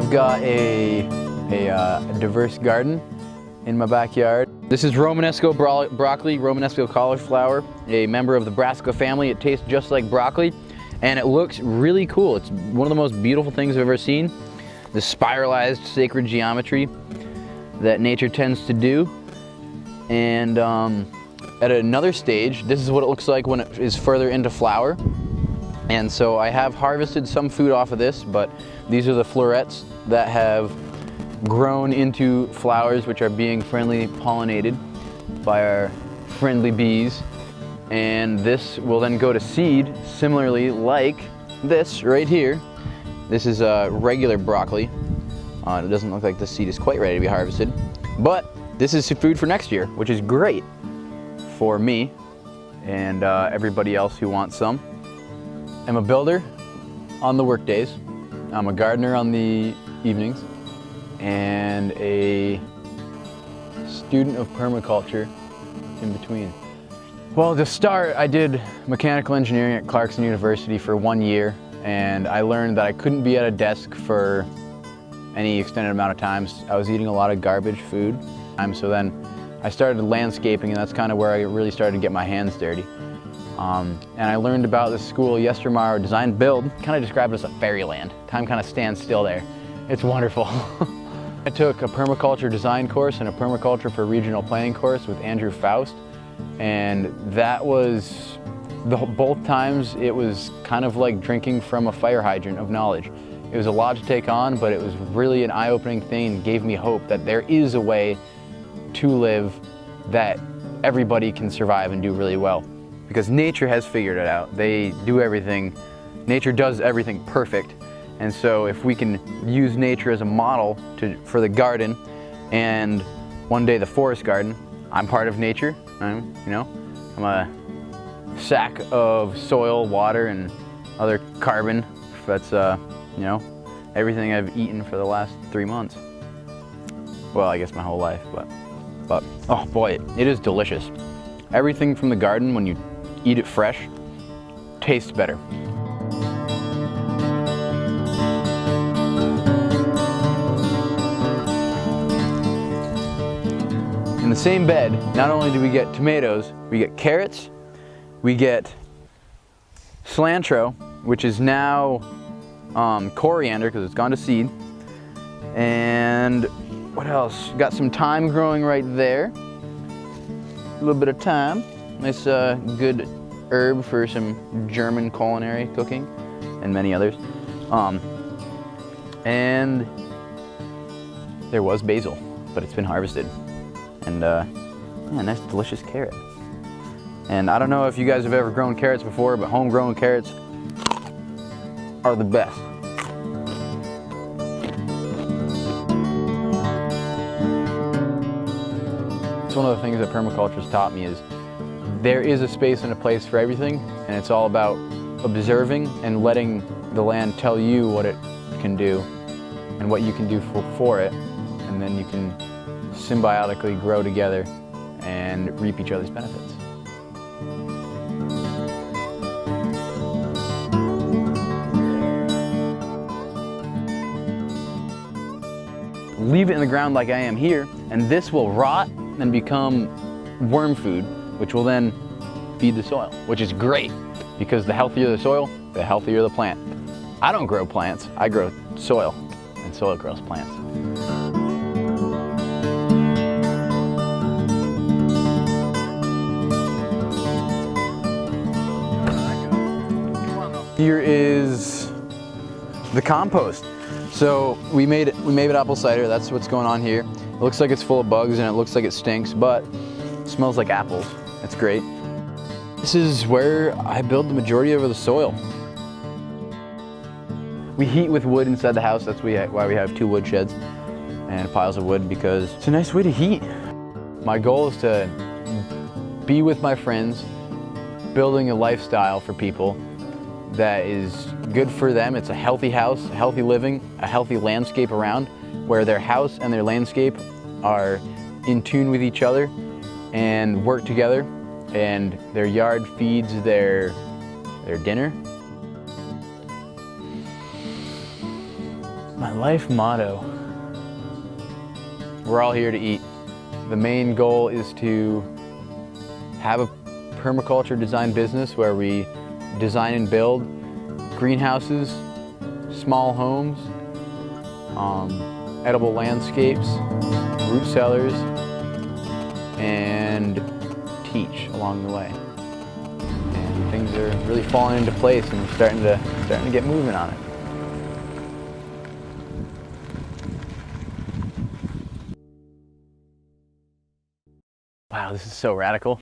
I've got a diverse garden in my backyard. This is Romanesco broccoli, Romanesco cauliflower, a member of the brassica family. It tastes just like broccoli and it looks really cool. It's one of the most beautiful things I've ever seen. The spiralized sacred geometry that nature tends to do. And at another stage, this is what it looks like when it is further into flower. And so I have harvested some food off of this, but these are the florets that have grown into flowers which are being friendly pollinated by our friendly bees. And this will then go to seed, similarly like this right here. This is regular broccoli. It doesn't look like the seed is quite ready to be harvested, but this is food for next year, which is great for me and everybody else who wants some. I'm a builder on the work days. I'm a gardener on the evenings and a student of permaculture in between. Well, to start, I did mechanical engineering at Clarkson University for 1 year, and I learned that I couldn't be at a desk for any extended amount of time. I was eating a lot of garbage food. So then I started landscaping, and that's kind of where I really started to get my hands dirty. And I learned about this school, Yestermeyer Design Build, kind of described as a fairyland. Time kind of stands still there. It's wonderful. I took a permaculture design course and a permaculture for regional planning course with Andrew Faust. And that was, both times it was kind of like drinking from a fire hydrant of knowledge. It was a lot to take on, but it was really an eye-opening thing and gave me hope that there is a way to live that everybody can survive and do really well. Because nature has figured it out. They do everything, nature does everything perfect. And so if we can use nature as a model for the garden and one day the forest garden, I'm part of nature, I'm a sack of soil, water, and other carbon. That's, everything I've eaten for the last 3 months. Well, I guess my whole life, but oh boy, it is delicious. Everything from the garden, when you eat it fresh, tastes better. In the same bed, not only do we get tomatoes, we get carrots, we get cilantro, which is now coriander because it's gone to seed, and what else? Got some thyme growing right there. A little bit of thyme. Nice good herb for some German culinary cooking and many others. And there was basil, but it's been harvested. And yeah, nice delicious carrot. And I don't know if you guys have ever grown carrots before, but homegrown carrots are the best. It's one of the things that permaculture has taught me is there is a space and a place for everything, and it's all about observing and letting the land tell you what it can do and what you can do for it, and then you can symbiotically grow together and reap each other's benefits. Leave it in the ground like I am here, and this will rot and become worm food, which will then feed the soil, which is great because the healthier the soil, the healthier the plant. I don't grow plants, I grow soil, and soil grows plants. Here is the compost. So we made apple cider. That's what's going on here. It looks like it's full of bugs and it looks like it stinks, but it smells like apples. It's great. This is where I build the majority of the soil. We heat with wood inside the house. That's why we have 2 wood sheds and piles of wood, because it's a nice way to heat. My goal is to be with my friends, building a lifestyle for people that is good for them. It's a healthy house, healthy living, a healthy landscape around, where their house and their landscape are in tune with each other and work together, and their yard feeds their My life motto. We're all here to eat. The main goal is to have a permaculture design business where we design and build greenhouses, small homes, edible landscapes, root cellars, and teach along the way. And things are really falling into place, and we're starting to get moving on it. Wow, this is so radical.